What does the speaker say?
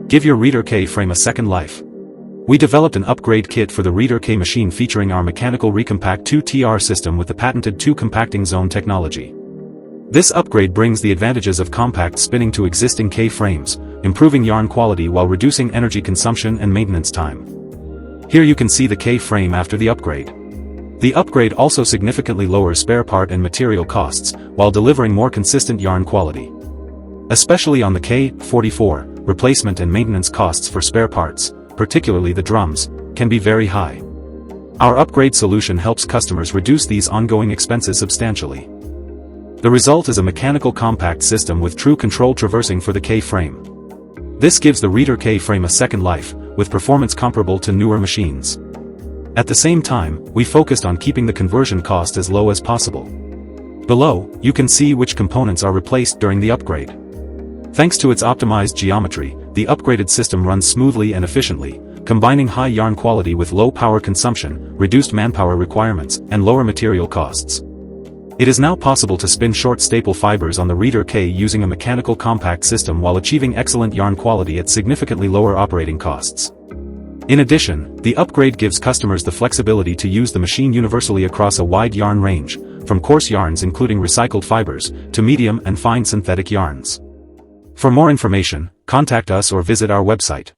Give your Rieter K-frame a second life. We developed an upgrade kit for the Rieter K machine featuring our mechanical recompact 2TR system with the patented 2 compacting zone technology. This upgrade brings the advantages of compact spinning to existing K-frames, improving yarn quality while reducing energy consumption and maintenance time. Here you can see the K-frame after the upgrade. The upgrade also significantly lowers spare part and material costs, while delivering more consistent yarn quality. Especially on the K44, replacement and maintenance costs for spare parts, particularly the drums, can be very high. Our upgrade solution helps customers reduce these ongoing expenses substantially. The result is a mechanical compact system with true control traversing for the K-frame. This gives the Rieter K-frame a second life, with performance comparable to newer machines. At the same time, we focused on keeping the conversion cost as low as possible. Below, you can see which components are replaced during the upgrade. Thanks to its optimized geometry, the upgraded system runs smoothly and efficiently, combining high yarn quality with low power consumption, reduced manpower requirements, and lower material costs. It is now possible to spin short staple fibers on the Rieter K using a mechanical compact system while achieving excellent yarn quality at significantly lower operating costs. In addition, the upgrade gives customers the flexibility to use the machine universally across a wide yarn range, from coarse yarns including recycled fibers, to medium and fine synthetic yarns. For more information, contact us or visit our website.